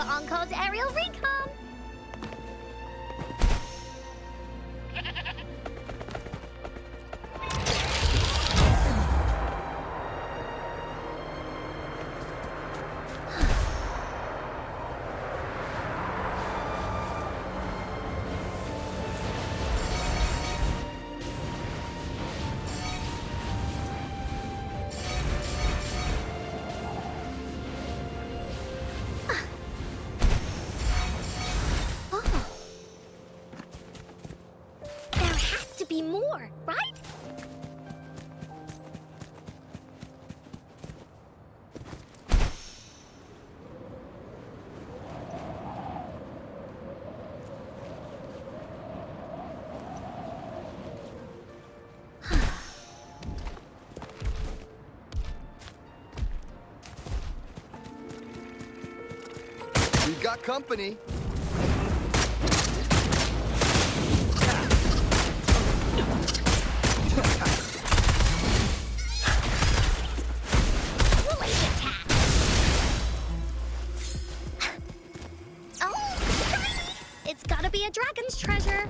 for Encores aerial recon. Be more, right? We got company. It's gotta be a dragon's treasure.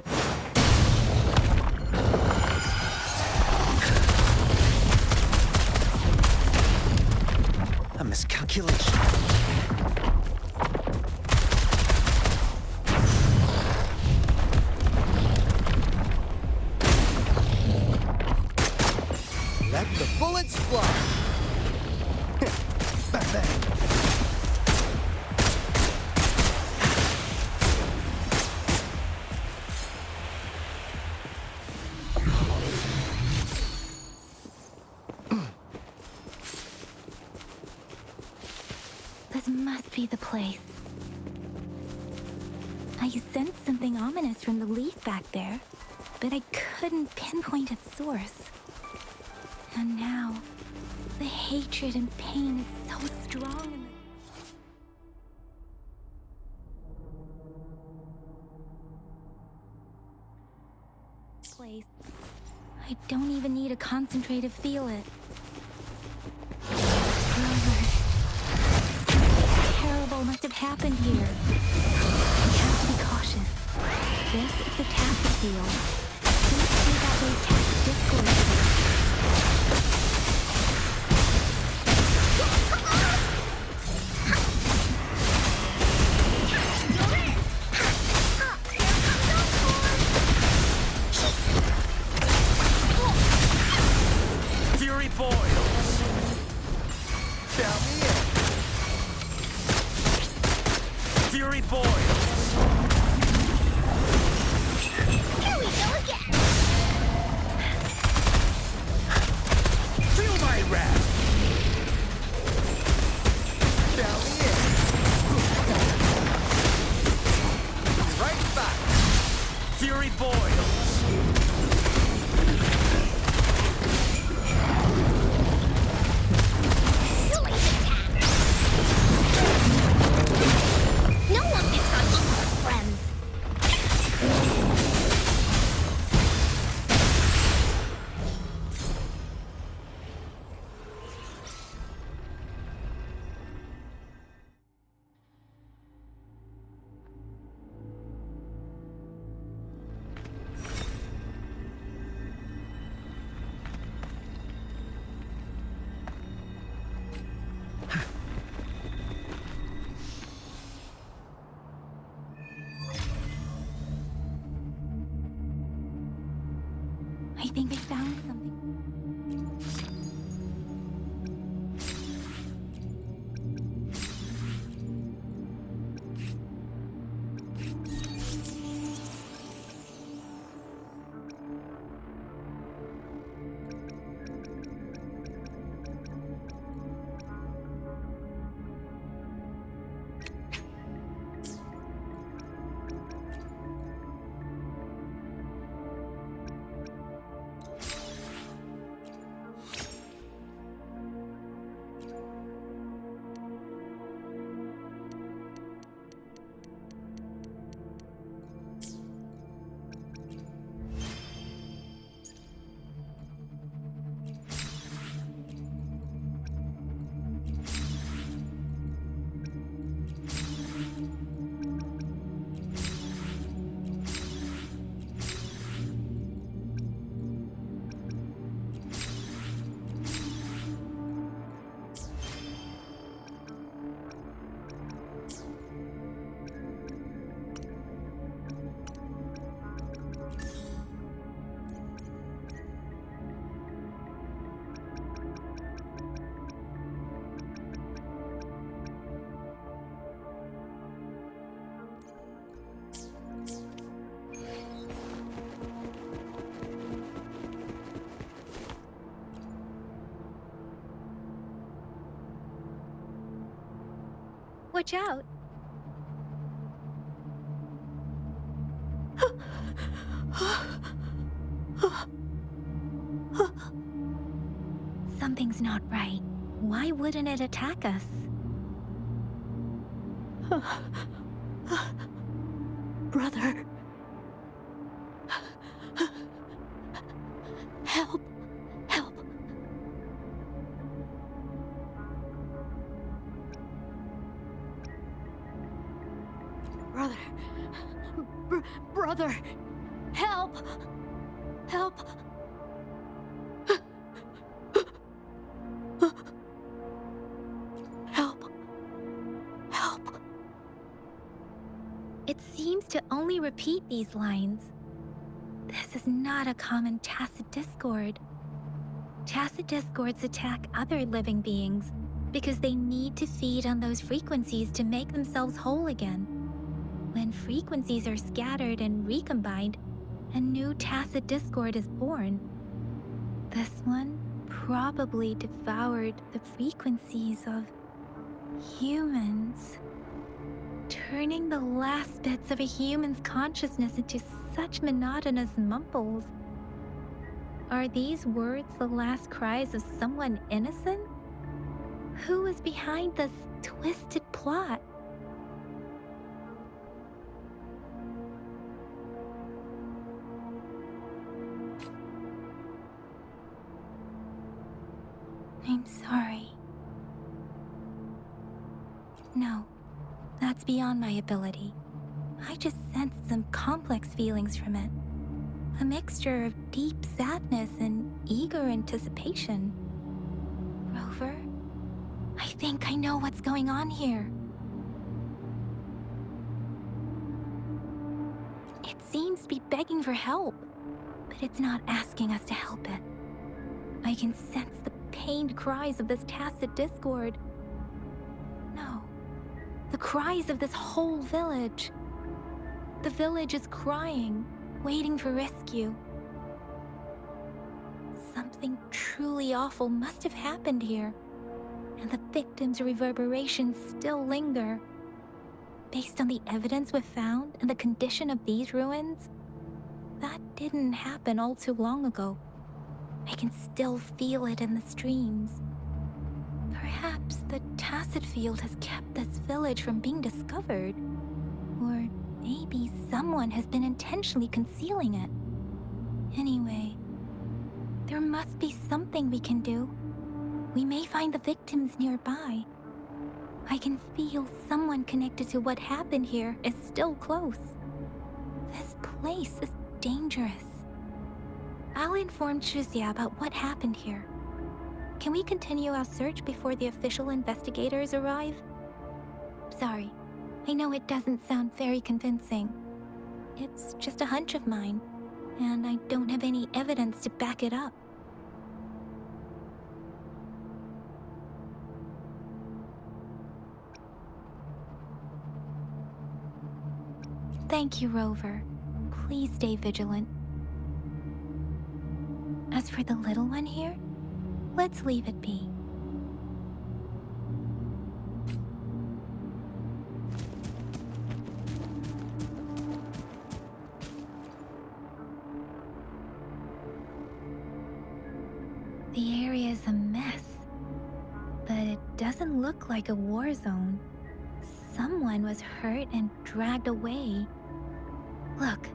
A miscalculation. Let the bullets fly. Bang, bang. This must be the place. I sensed something ominous from the leaf back there, but I couldn't pinpoint its source. And now, the hatred and pain is so strong in this place. I don't even need to concentrate to feel it. Terrible must have happened here. We have to be cautious. This is the task field. Please take out those task discords. Fury boils. Count me in. Fury boils. Here we go again. Feel my wrath. Count me in. Right back. Fury boils. No one picks on Uncle's friends. I think I found something. Watch out. Something's not right. Why wouldn't it attack us? Brother. Help. Help. Brother. Brother. Help. Help. Help. Help. It seems to only repeat these lines. This is not a common tacit discord. Tacit discords attack other living beings because they need to feed on those frequencies to make themselves whole again. When frequencies are scattered and recombined, a new tacit discord is born. This one probably devoured the frequencies of humans, turning the last bits of a human's consciousness into such monotonous mumbles. Are these words the last cries of someone innocent? Who is behind this twisted plot? I'm sorry. No, that's beyond my ability. I just sensed some complex feelings from it. A mixture of deep sadness and eager anticipation. Rover, I think I know what's going on here. It seems to be begging for help, but it's not asking us to help it. I can sense the pained cries of this tacit discord. No, the cries of this whole village. The village is crying, waiting for rescue. Something truly awful must have happened here, and the victims' reverberations still linger. Based on the evidence we've found and the condition of these ruins, that didn't happen all too long ago. I can still feel it in the streams. Perhaps the tacit field has kept this village from being discovered. Or maybe someone has been intentionally concealing it. Anyway, there must be something we can do. We may find the victims nearby. I can feel someone connected to what happened here is still close. This place is dangerous. I'll inform Chuzia about what happened here. Can we continue our search before the official investigators arrive? Sorry, I know it doesn't sound very convincing. It's just a hunch of mine, and I don't have any evidence to back it up. Thank you, Rover. Please stay vigilant. As for the little one here, let's leave it be. The area is a mess, but it doesn't look like a war zone. Someone was hurt and dragged away. Look,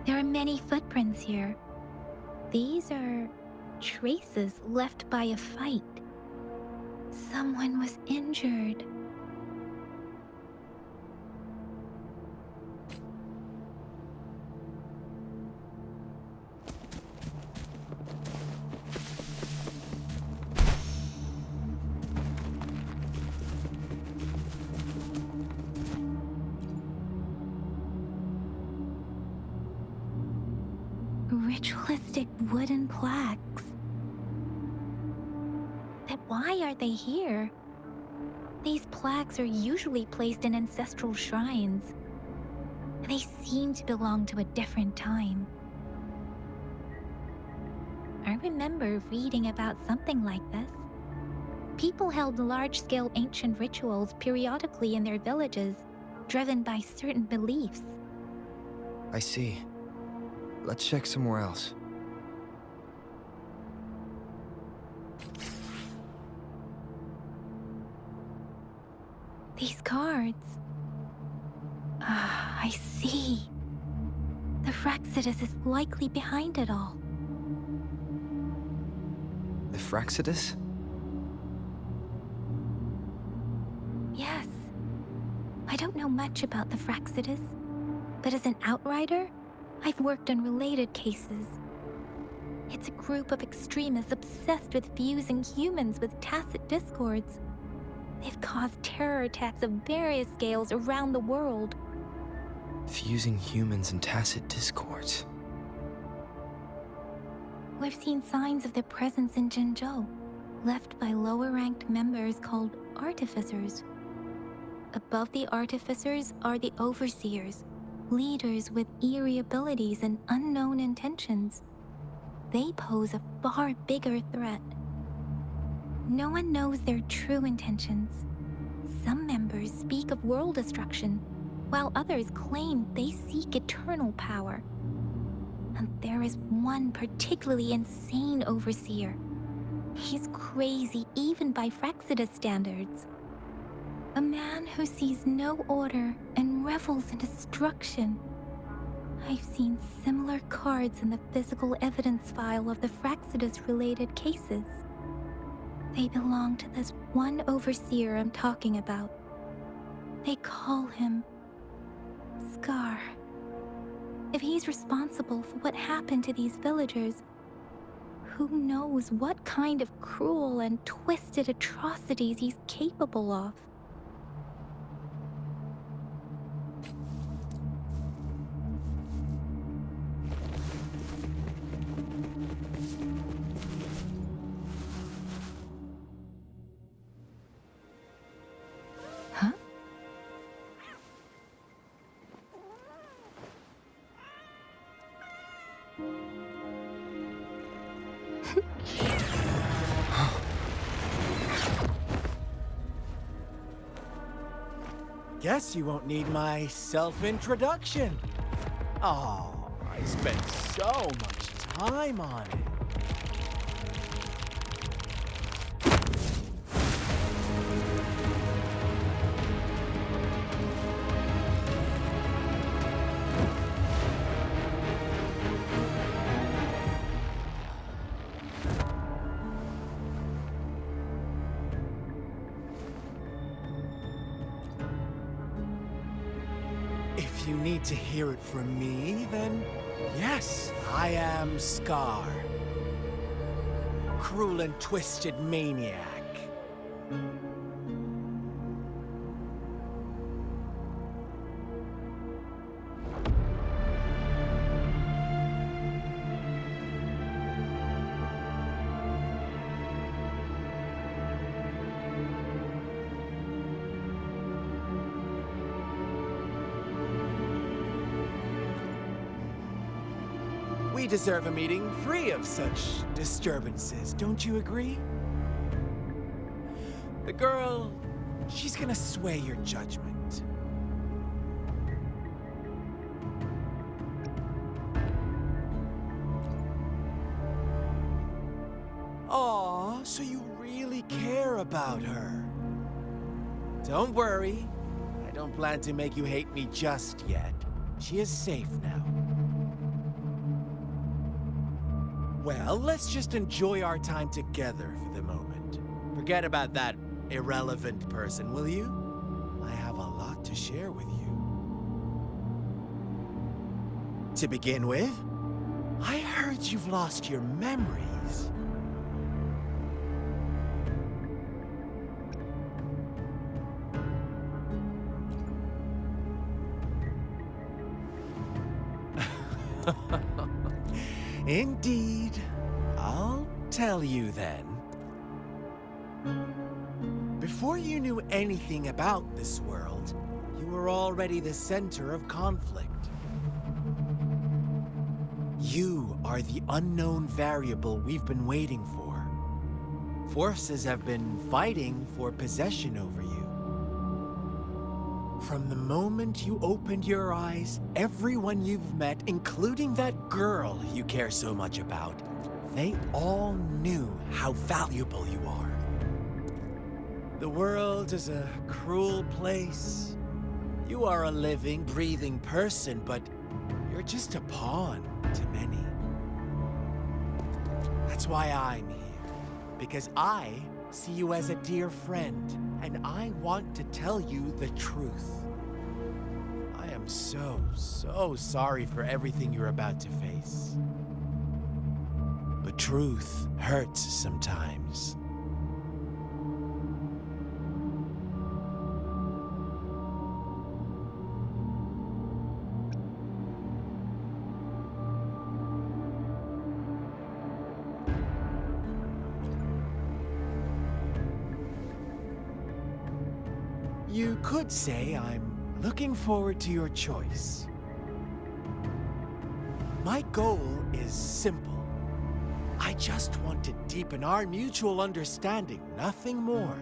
there are many footprints here. These are traces left by a fight. Someone was injured. Ritualistic wooden plaques. But why are they here? These plaques are usually placed in ancestral shrines. They seem to belong to a different time. I remember reading about something like this. People held large-scale ancient rituals periodically in their villages, driven by certain beliefs. I see. Let's check somewhere else. These cards. Ah, I see. The Frexidus is likely behind it all. The Frexidus? Yes. I don't know much about the Frexidus, but as an outrider, I've worked on related cases. It's a group of extremists obsessed with fusing humans with tacit discords. They've caused terror attacks of various scales around the world. Fusing humans and tacit discords. We've seen signs of their presence in Jinzhou, left by lower-ranked members called artificers. Above the artificers are the overseers, leaders with eerie abilities and unknown intentions. They pose a far bigger threat. No one knows their true intentions. Some members speak of world destruction, while others claim they seek eternal power. And there is one particularly insane overseer. He's crazy even by Frexidus standards. A man who sees no order and revels in destruction. I've seen similar cards in the physical evidence file of the Frexidus-related cases. They belong to this one overseer I'm talking about. They call him Scar. If he's responsible for what happened to these villagers, who knows what kind of cruel and twisted atrocities he's capable of? Huh? Guess you won't need my self-introduction. Oh, I spent so much time on it. If you need to hear it from me, then yes, I am Scar. Cruel and twisted maniac. We deserve a meeting free of such disturbances, don't you agree? The girl, she's gonna sway your judgment. Aw, so you really care about her. Don't worry, I don't plan to make you hate me just yet. She is safe now. Well, let's just enjoy our time together for the moment. Forget about that irrelevant person, will you? I have a lot to share with you. To begin with, I heard you've lost your memories. Indeed. I'll tell you then. Before you knew anything about this world, you were already the center of conflict. You are the unknown variable we've been waiting for. Forces have been fighting for possession over you. From the moment you opened your eyes, everyone you've met, including that girl you care so much about, they all knew how valuable you are. The world is a cruel place. You are a living, breathing person, but you're just a pawn to many. That's why I'm here. Because I see you as a dear friend, and I want to tell you the truth. I am so sorry for everything you're about to face. But truth hurts sometimes. You could say I'm looking forward to your choice. My goal is simple. I just want to deepen our mutual understanding, nothing more.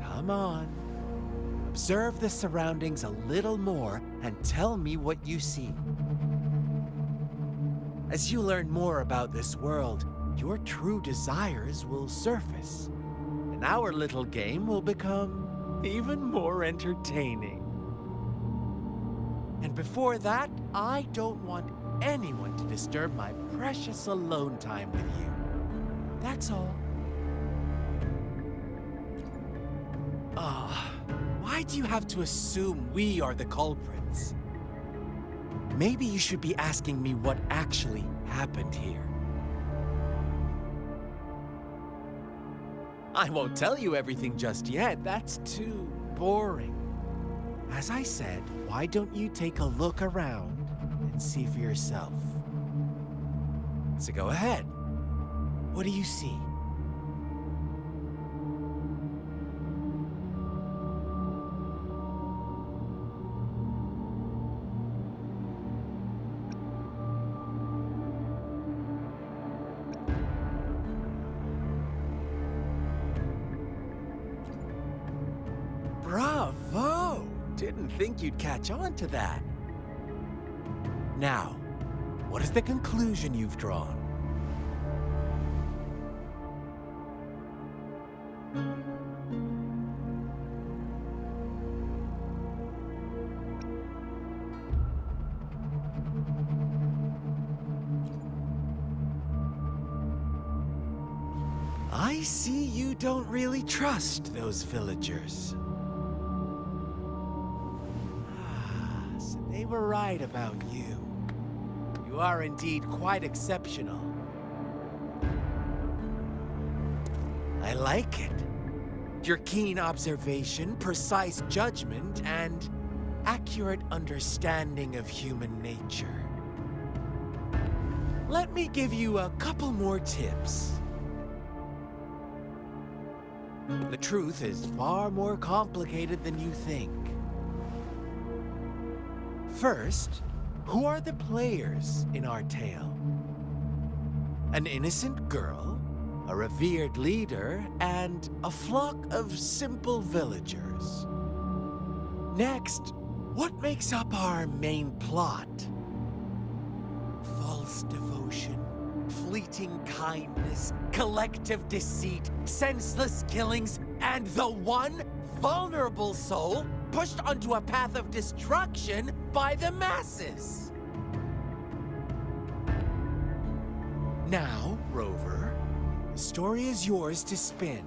Come on. Observe the surroundings a little more and tell me what you see. As you learn more about this world, your true desires will surface, and our little game will become even more entertaining. And before that, I don't want anyone to disturb my precious alone time with you. That's all. Why do you have to assume we are the culprits? Maybe you should be asking me what actually happened here. I won't tell you everything just yet. That's too boring. As I said, why don't you take a look around and see for yourself? So go ahead. What do you see? Bravo! Didn't think you'd catch on to that. Now, what is the conclusion you've drawn? I see you don't really trust those villagers. So they were right about you. You are indeed quite exceptional. I like it. Your keen observation, precise judgment, and accurate understanding of human nature. Let me give you a couple more tips. The truth is far more complicated than you think. First, who are the players in our tale? An innocent girl, a revered leader, and a flock of simple villagers. Next, what makes up our main plot? False devotion, fleeting kindness, collective deceit, senseless killings, and the one vulnerable soul pushed onto a path of destruction by the masses. Now, Rover, the story is yours to spin.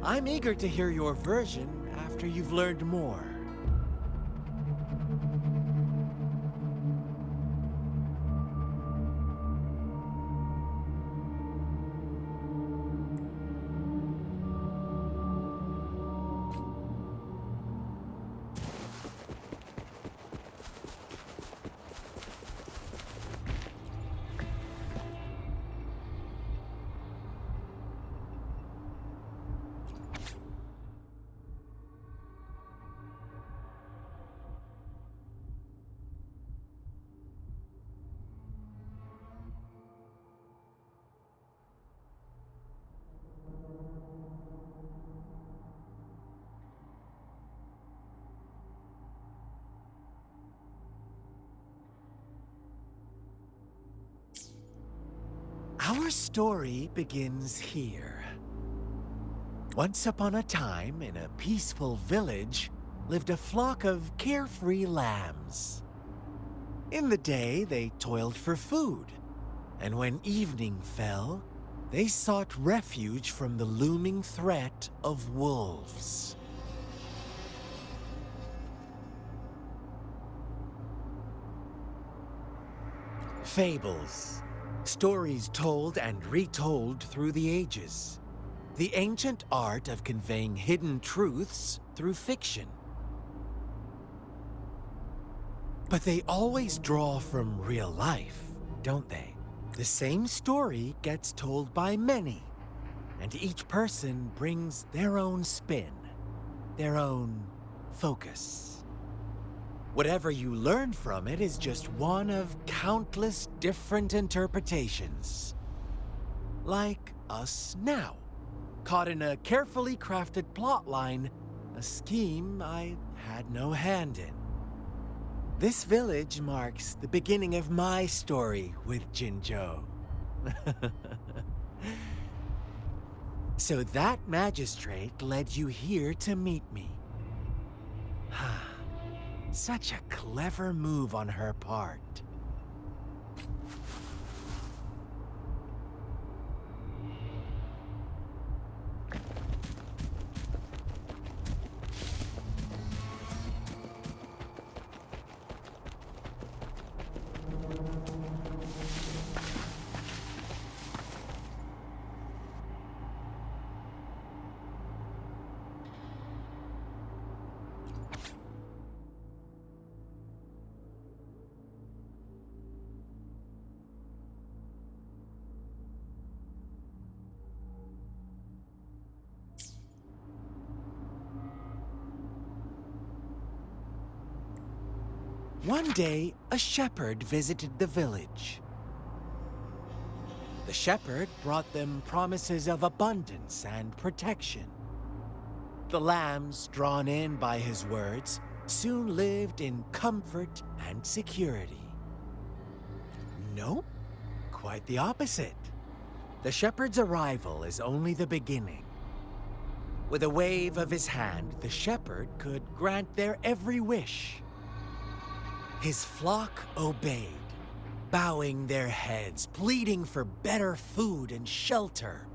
I'm eager to hear your version after you've learned more. Our story begins here. Once upon a time, in a peaceful village, lived a flock of carefree lambs. In the day, they toiled for food, and when evening fell, they sought refuge from the looming threat of wolves. Fables. Stories told and retold through the ages. The ancient art of conveying hidden truths through fiction. But they always draw from real life, don't they? The same story gets told by many, and each person brings their own spin, their own focus. Whatever you learn from it is just one of countless different interpretations. Like us now, caught in a carefully crafted plotline, a scheme I had no hand in. This village marks the beginning of my story with Jinzhou. So that magistrate led you here to meet me. Such a clever move on her part. One day, a shepherd visited the village. The shepherd brought them promises of abundance and protection. The lambs, drawn in by his words, soon lived in comfort and security. Nope, quite the opposite. The shepherd's arrival is only the beginning. With a wave of his hand, the shepherd could grant their every wish. His flock obeyed, bowing their heads, pleading for better food and shelter.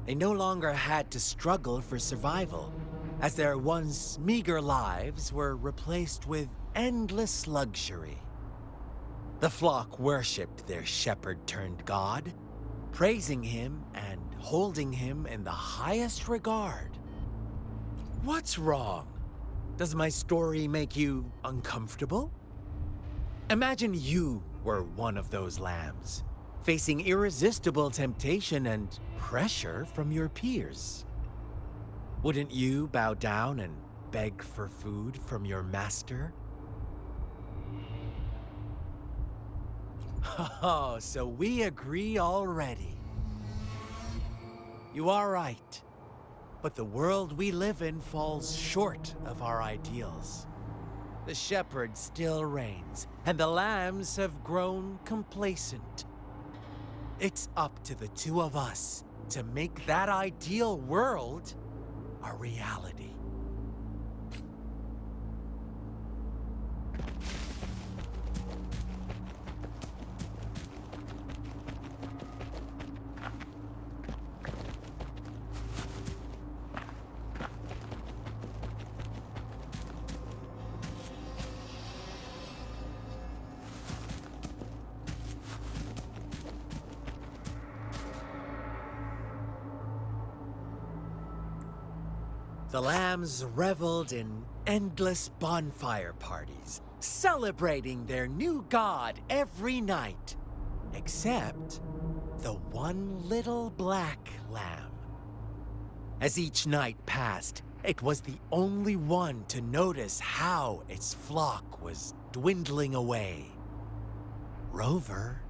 They no longer had to struggle for survival, as their once meager lives were replaced with endless luxury. The flock worshipped their shepherd-turned-god, praising him and holding him in the highest regard. What's wrong? Does my story make you uncomfortable? Imagine you were one of those lambs, facing irresistible temptation and pressure from your peers. Wouldn't you bow down and beg for food from your master? Oh, so we agree already. You are right, but the world we live in falls short of our ideals. The shepherd still reigns, and the lambs have grown complacent. It's up to the two of us to make that ideal world a reality. The lambs reveled in endless bonfire parties, celebrating their new god every night, except the one little black lamb. As each night passed, it was the only one to notice how its flock was dwindling away. Rover,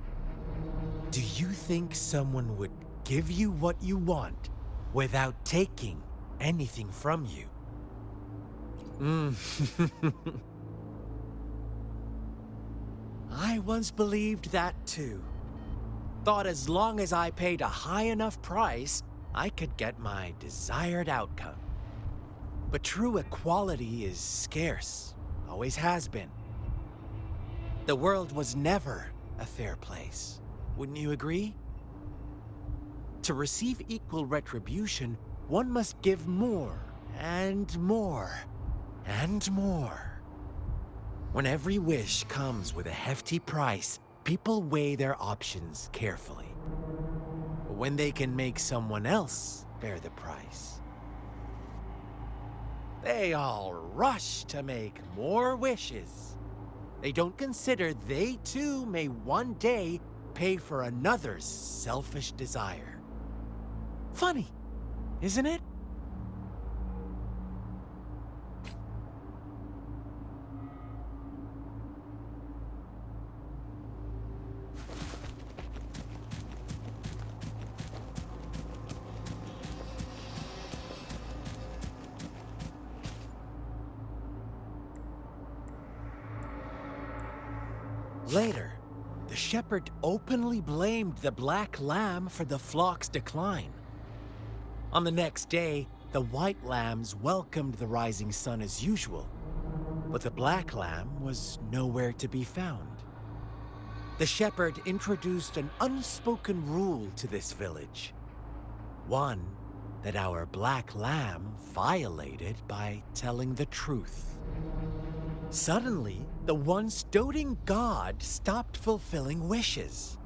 do you think someone would give you what you want without taking anything from you? I once believed that too. Thought as long as I paid a high enough price, I could get my desired outcome. But true equality is scarce, always has been. The world was never a fair place, wouldn't you agree? To receive equal retribution, one must give more, and more, and more. When every wish comes with a hefty price, people weigh their options carefully. But when they can make someone else bear the price, they all rush to make more wishes. They don't consider they too may one day pay for another's selfish desire. Funny, isn't it? Later, the shepherd openly blamed the black lamb for the flock's decline. On the next day, the white lambs welcomed the rising sun as usual, but the black lamb was nowhere to be found. The shepherd introduced an unspoken rule to this village, one that our black lamb violated by telling the truth. Suddenly, the once doting god stopped fulfilling wishes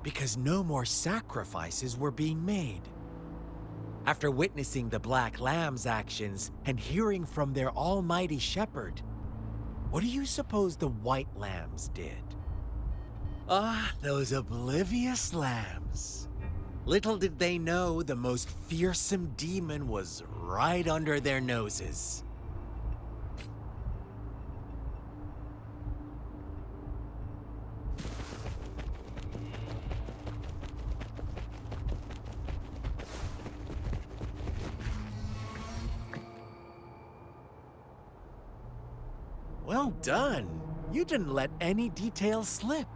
because no more sacrifices were being made. After witnessing the black lamb's actions and hearing from their almighty shepherd, what do you suppose the white lambs did? Ah, those oblivious lambs. Little did they know the most fearsome demon was right under their noses. Well done. You didn't let any details slip.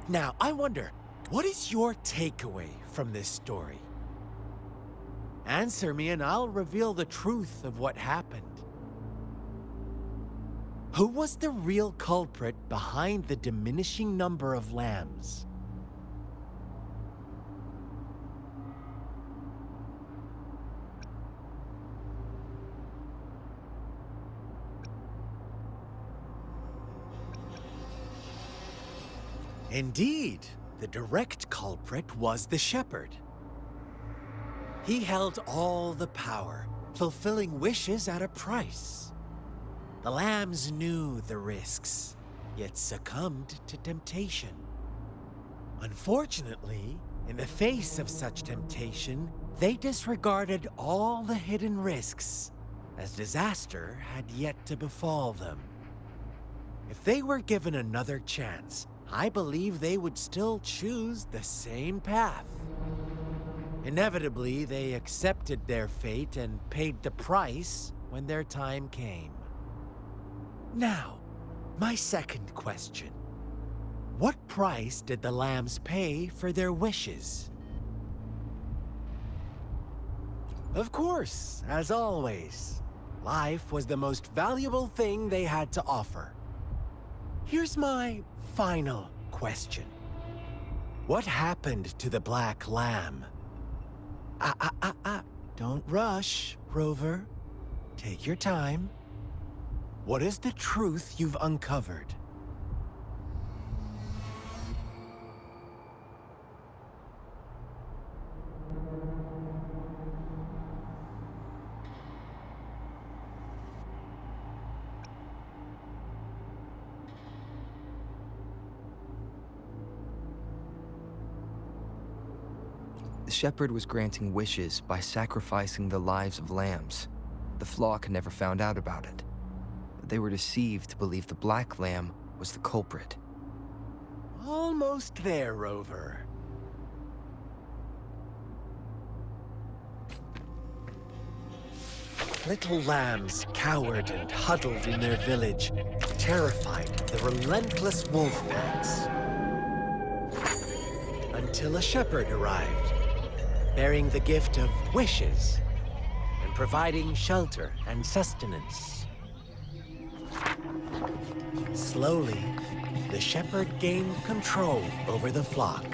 Now, I wonder, what is your takeaway from this story? Answer me and I'll reveal the truth of what happened. Who was the real culprit behind the diminishing number of lambs? Indeed, the direct culprit was the shepherd. He held all the power, fulfilling wishes at a price. The lambs knew the risks, yet succumbed to temptation. Unfortunately, in the face of such temptation, they disregarded all the hidden risks, as disaster had yet to befall them. If they were given another chance, I believe they would still choose the same path. Inevitably, they accepted their fate and paid the price when their time came. Now, my second question. What price did the lambs pay for their wishes? Of course, as always, life was the most valuable thing they had to offer. Here's my final question. What happened to the black lamb? Don't rush, Rover. Take your time. What is the truth you've uncovered? The shepherd was granting wishes by sacrificing the lives of lambs. The flock never found out about it. They were deceived to believe the black lamb was the culprit. Almost there, Rover. Little lambs cowered and huddled in their village, terrified of the relentless wolf packs. until a shepherd arrived, bearing the gift of wishes and providing shelter and sustenance. Slowly, the shepherd gained control over the flock,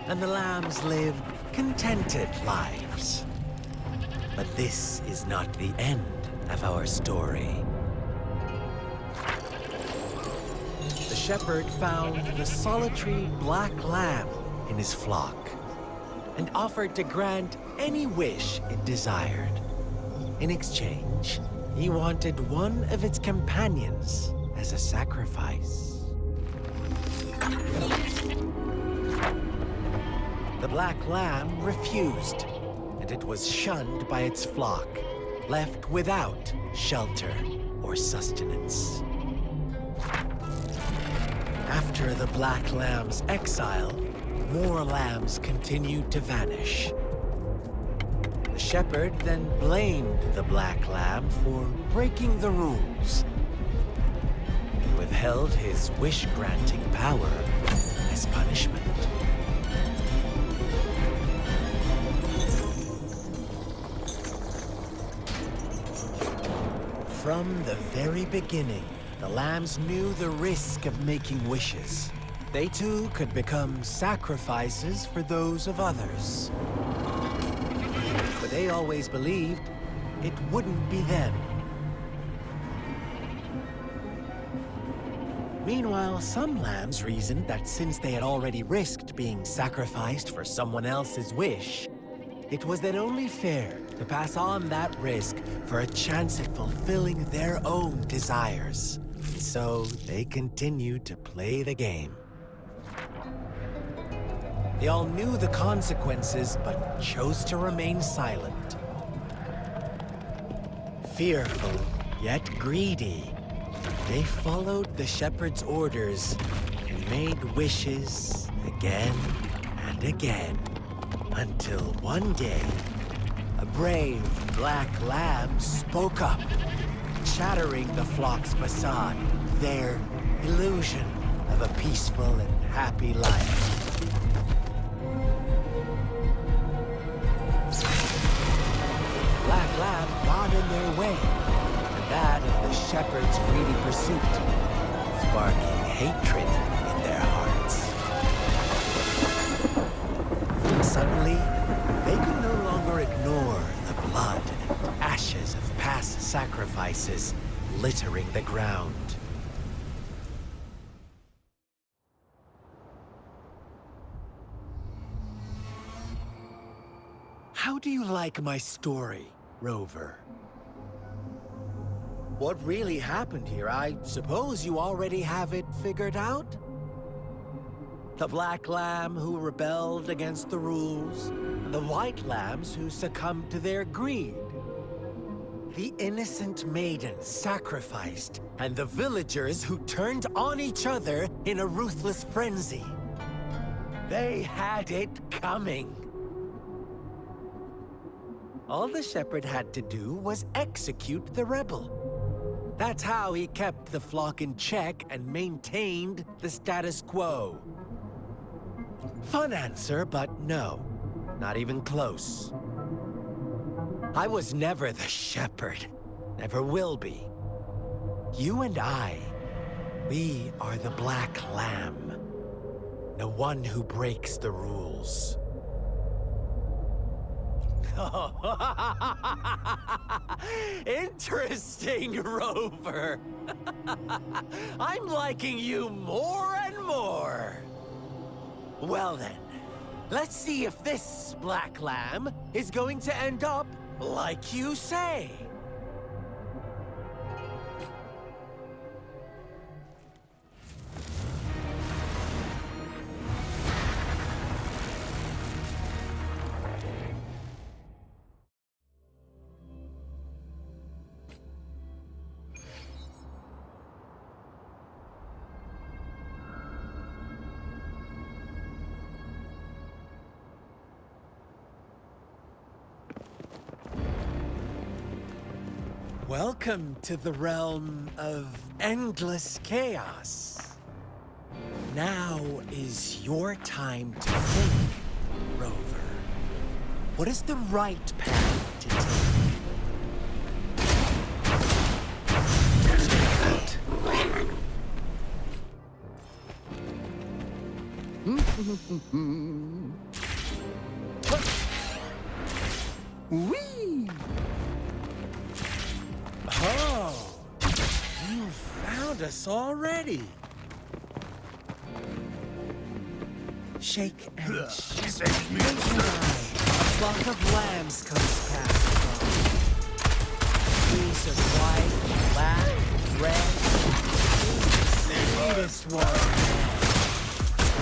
and the lambs lived contented lives. But this is not the end of our story. The shepherd found the solitary black lamb in his flock and offered to grant any wish it desired. In exchange, he wanted one of its companions as a sacrifice. The black lamb refused, and it was shunned by its flock, left without shelter or sustenance. After the black lamb's exile, more lambs continued to vanish. The shepherd then blamed the black lamb for breaking the rules and withheld his wish-granting power as punishment. From the very beginning, the lambs knew the risk of making wishes. They too could become sacrifices for those of others. But they always believed it wouldn't be them. Meanwhile, some lambs reasoned that since they had already risked being sacrificed for someone else's wish, it was then only fair to pass on that risk for a chance at fulfilling their own desires. And so they continued to play the game. They all knew the consequences, but chose to remain silent. Fearful, yet greedy, they followed the shepherd's orders and made wishes again and again, until one day, a brave black lamb spoke up, shattering the flock's facade, their illusion of a peaceful and happy life. Black lamb got in their way, and that of the shepherd's greedy pursuit, sparking hatred in their hearts. Suddenly, they could no longer ignore the blood and ashes of past sacrifices littering the ground. How do you like my story, Rover? What really happened here? I suppose you already have it figured out? The black lamb who rebelled against the rules, and the white lambs who succumbed to their greed. The innocent maiden sacrificed, and the villagers who turned on each other in a ruthless frenzy. They had it coming. All the shepherd had to do was execute the rebel. That's how he kept the flock in check and maintained the status quo. Fun answer, but no, not even close. I was never the shepherd, never will be. You and I, we are the black lamb, the one who breaks the rules. Interesting, Rover. I'm liking you more and more. Well then, let's see if this black lamb is going to end up like you say. Welcome to the realm of endless chaos. Now is your time to think, Rover. What is the right path to take? Whee! Oh, you found us already. Shake and shake. Save me, A flock of lambs comes past. Trees of white, black, red. Sweetest one.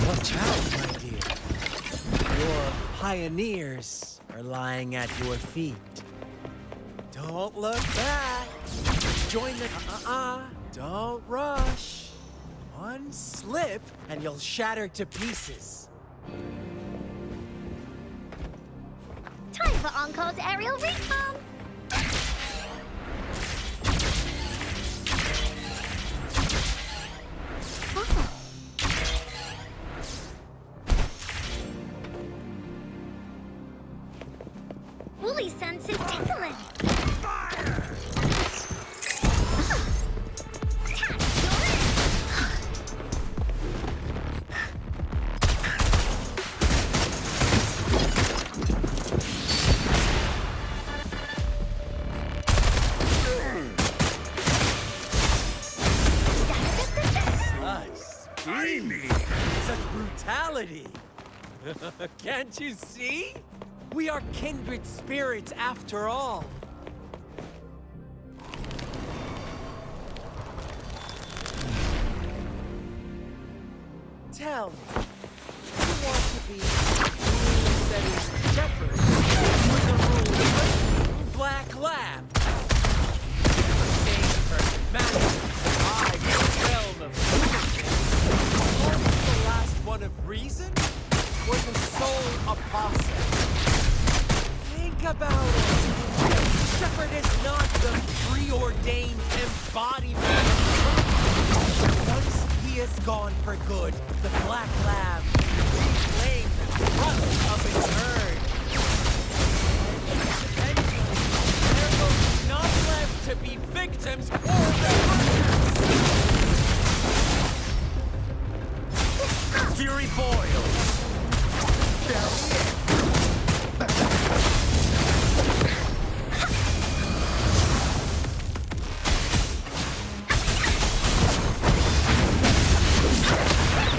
Watch out, my dear. Your pioneers are lying at your feet. Don't look back. Join the Don't rush. One slip and you'll shatter to pieces. Time for Encore's aerial recon. Oh. Woolly sense is tickling. Such brutality! Can't you see? We are kindred spirits after all. Tell me, you want to be Setter's shepherd or the ruler Black Lamb? Same person master. I realm of the last one of reason or the sole apostle? Think about it. Shepherd is not the preordained embodiment. Once he is gone for good, the Black Lamb reclaimed the trust of its herd. Eventually, there will be none left to be victims or their Fury boils.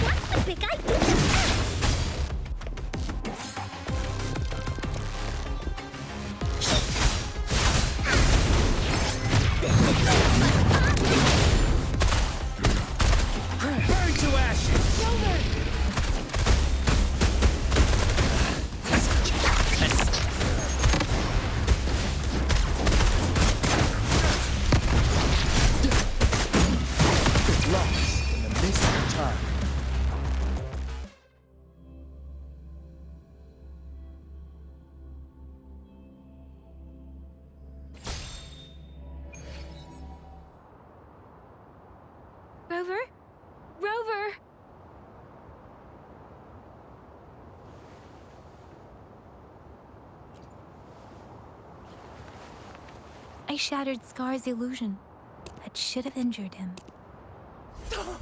What's the big idea? Burn to ashes. lost in the mist of time. Rover? Rover! I shattered Scar's illusion. That should have injured him.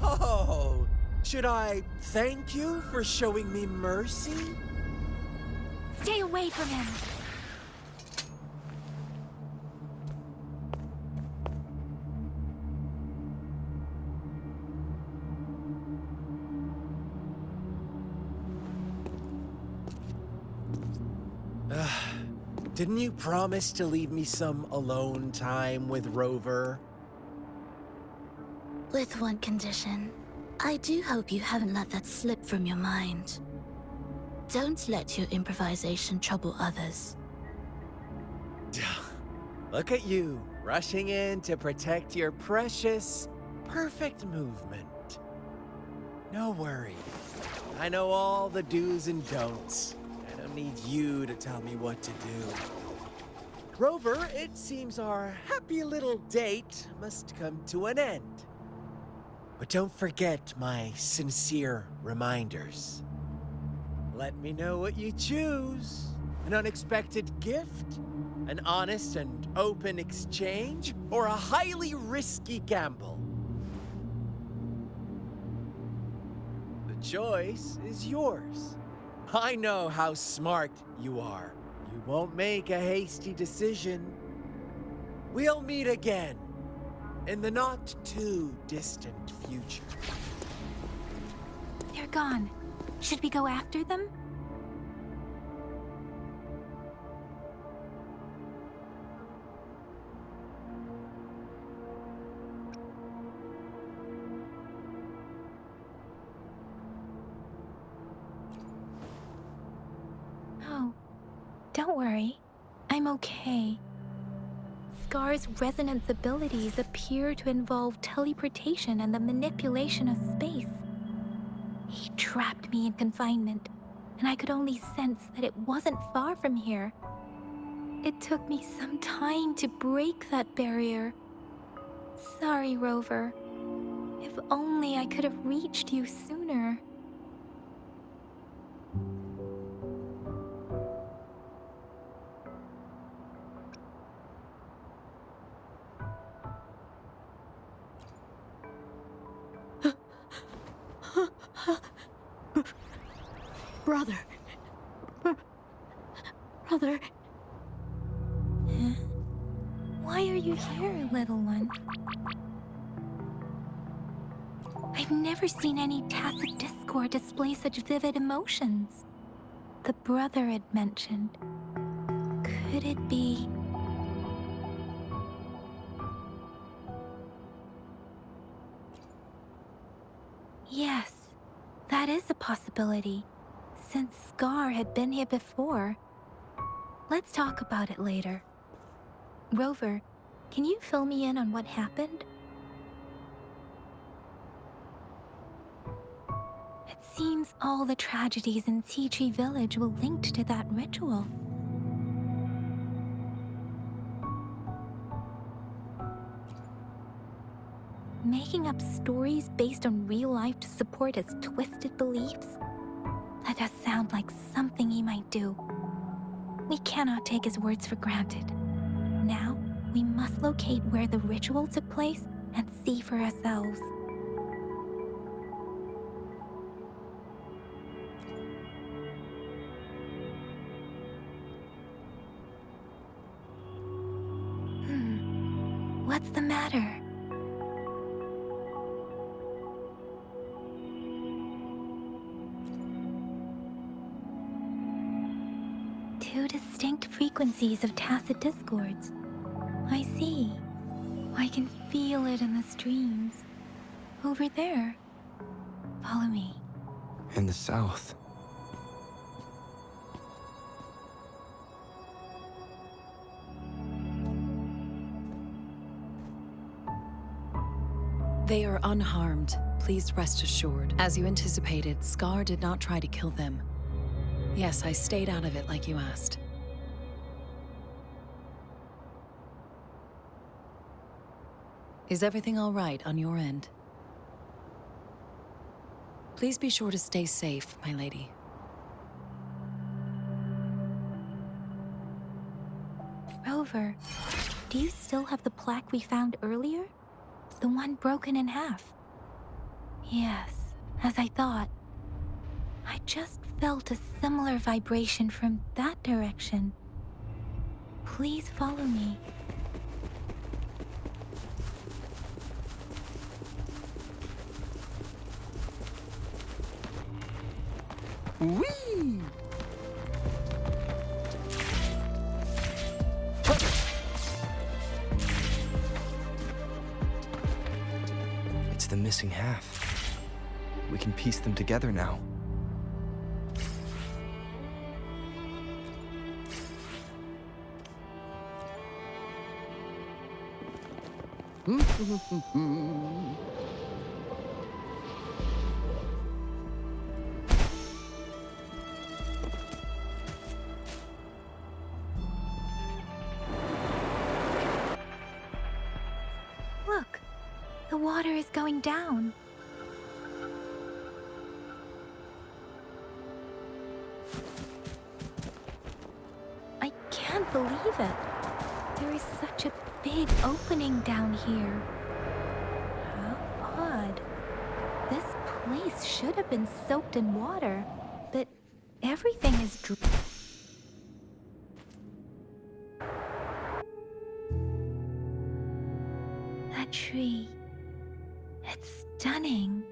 Oh, should I thank you for showing me mercy? Stay away from him! Didn't you promise to leave me some alone time with Rover? With one condition. I do hope you haven't let that slip from your mind. Don't let your improvisation trouble others. Look at you, rushing in to protect your precious, perfect movement. No worries. I know all the do's and don'ts. I don't need you to tell me what to do. Rover, it seems our happy little date must come to an end. But don't forget my sincere reminders. Let me know what you choose. An unexpected gift? An honest and open exchange? Or a highly risky gamble? The choice is yours. I know how smart you are. You won't make a hasty decision. We'll meet again in the not-too-distant future. They're gone. Should we go after them? Oh, don't worry. I'm okay. Scar's resonance abilities appear to involve teleportation and the manipulation of space. He trapped me in confinement, and I could only sense that it wasn't far from here. It took me some time to break that barrier. Sorry, Rover. If only I could have reached you sooner. Brother. Brother. Huh? Why are you here, little one? I've never seen any tacit discord display such vivid emotions. The brother had mentioned. Could it be... Yes, that is a possibility. Since Scar had been here before. Let's talk about it later. Rover, can you fill me in on what happened? It seems all the tragedies in Tea Tree Village were linked to that ritual. Making up stories based on real life to support his twisted beliefs? That does sound like something he might do. We cannot take his words for granted. Now, we must locate where the ritual took place and see for ourselves. What's the matter? Two distinct frequencies of tacit discords. I see. I can feel it in the streams. Over there. Follow me. In the south. They are unharmed. Please rest assured. As you anticipated, Scar did not try to kill them. Yes, I stayed out of it like you asked. Is everything all right on your end? Please be sure to stay safe, my lady. Rover, do you still have the plaque we found earlier? The one broken in half? Yes, as I thought. I just felt a similar vibration from that direction. Please follow me. Whee! It's the missing half. We can piece them together now. Look, the water is going down. believe it. There is such a big opening down here. How odd. This place should have been soaked in water, but everything is dry. That tree. It's stunning.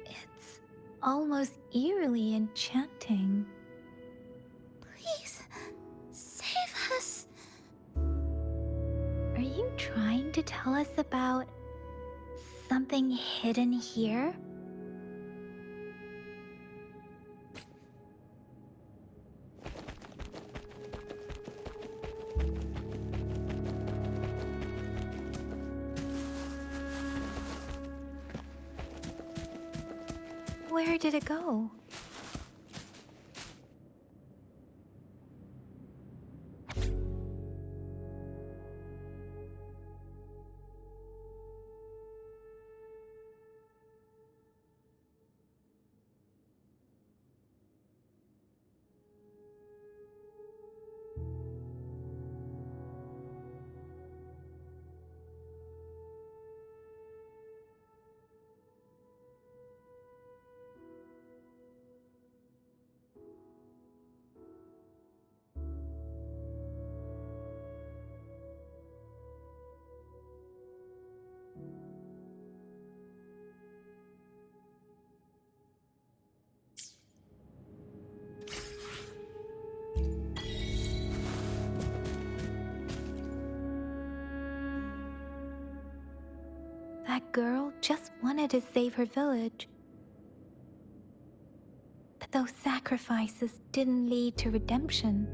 It's almost eerily enchanting. Please, save us. Are you trying to tell us about something hidden here? Where did it go? That girl just wanted to save her village. But those sacrifices didn't lead to redemption.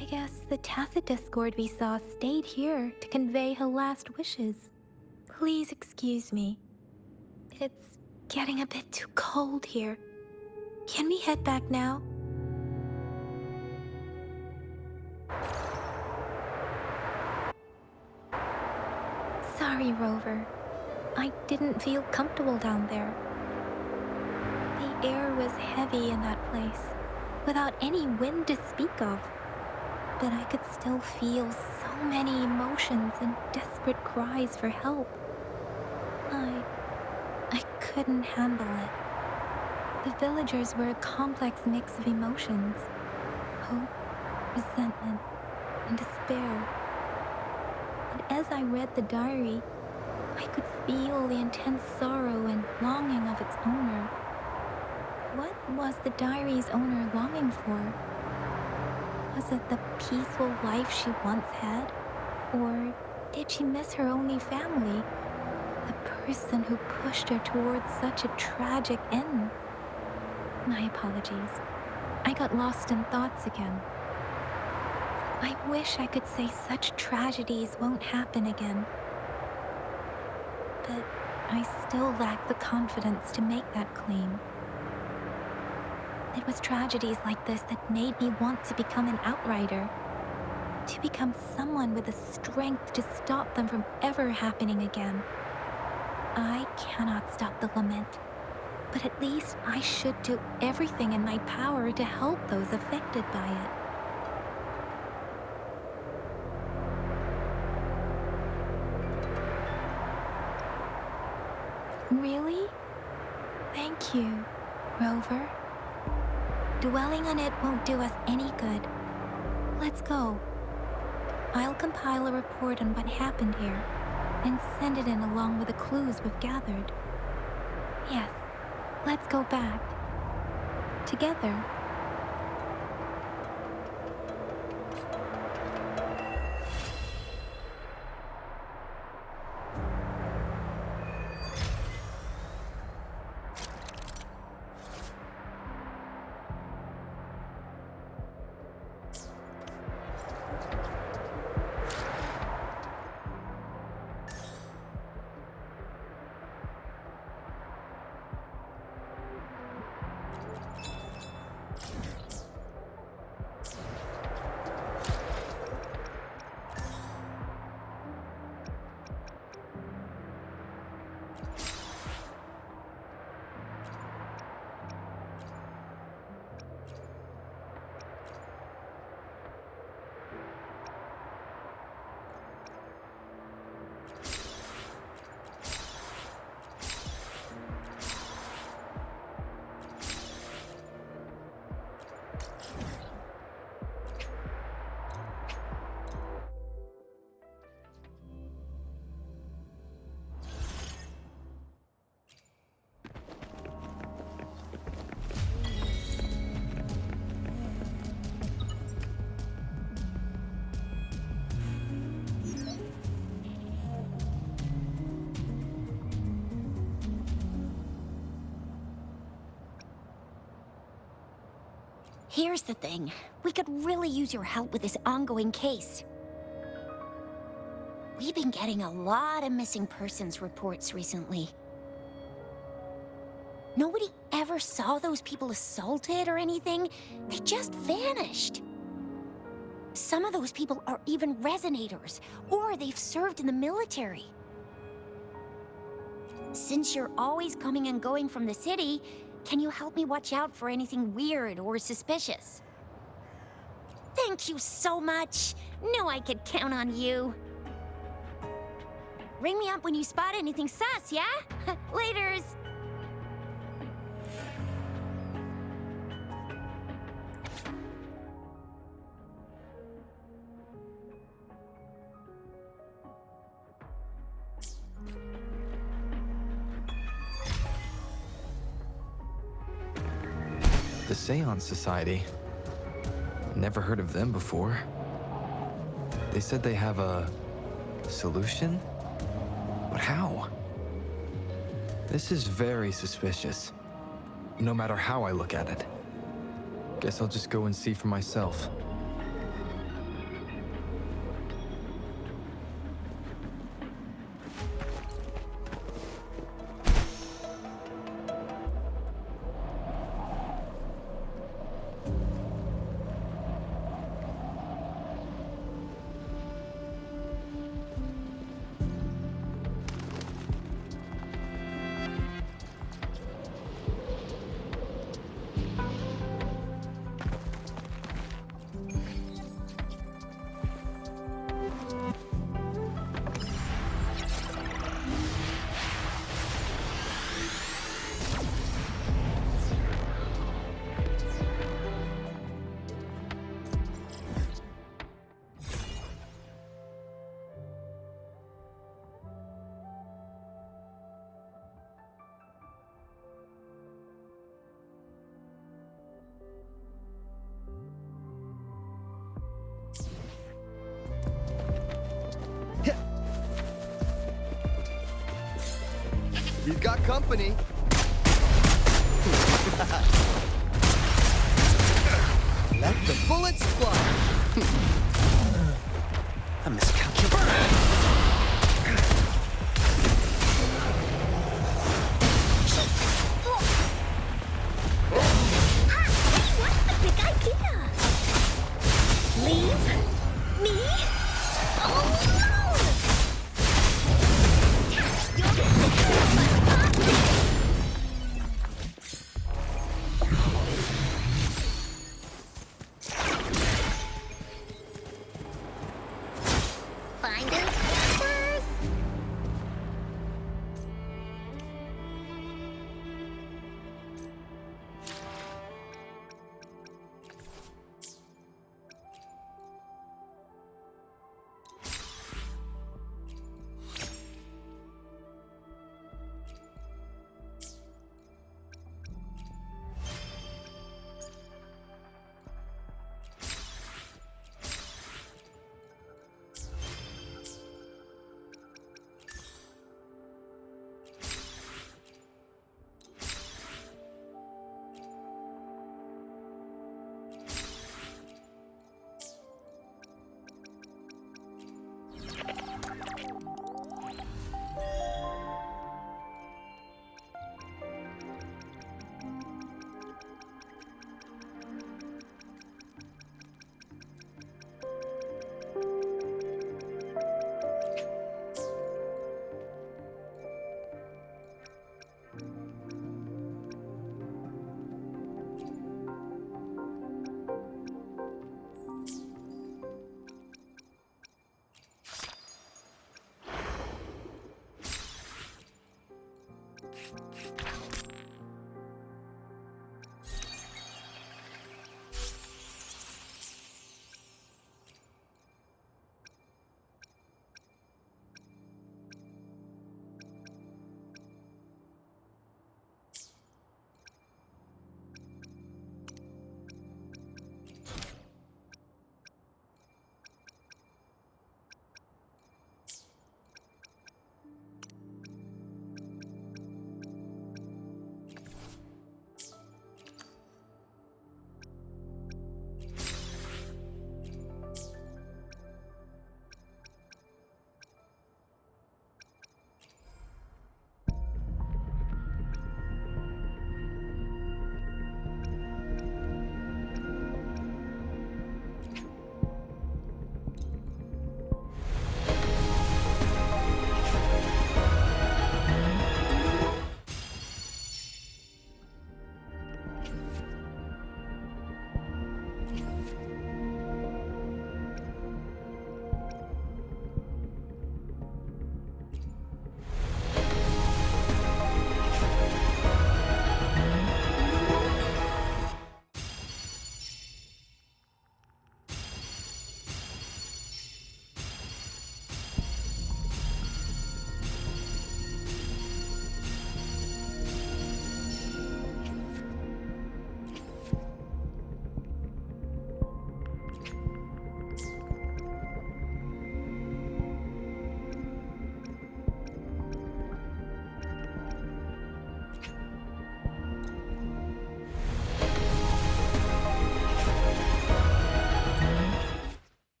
I guess the tacit discord we saw stayed here to convey her last wishes. Please excuse me. It's getting a bit too cold here. Can we head back now? Sorry, Rover. I didn't feel comfortable down there. The air was heavy in that place, without any wind to speak of. But I could still feel so many emotions and desperate cries for help. I couldn't handle it. The villagers were a complex mix of emotions. Hope, resentment, and despair. And as I read the diary, I could feel the intense sorrow and longing of its owner. What was the diary's owner longing for? Was it the peaceful life she once had? Or did she miss her only family? The person who pushed her towards such a tragic end? My apologies. I got lost in thoughts again. I wish I could say such tragedies won't happen again. But I still lack the confidence to make that claim. It was tragedies like this that made me want to become an outrider. To become someone with the strength to stop them from ever happening again. I cannot stop the lament, but at least I should do everything in my power to help those affected by it. Really? Thank you, Rover. Dwelling on it won't do us any good. Let's go. I'll compile a report on what happened here and send it in along with the clues we've gathered. Yes, let's go back. Together. Here's the thing. We could really use your help with this ongoing case. We've been getting a lot of missing persons reports recently. Nobody ever saw those people assaulted or anything. They just vanished. Some of those people are even resonators, or they've served in the military. Since you're always coming and going from the city, can you help me watch out for anything weird or suspicious? Thank you so much. Knew I could count on you. Ring me up when you spot anything sus, yeah? Laters. The Seance Society. Never heard of them before. They said they have a solution? But how? This is very suspicious. No matter how I look at it. Guess I'll just go and see for myself. You've got company. Let the bullets fly. A miscalculation. What's the big idea? Leave? Me? Oh,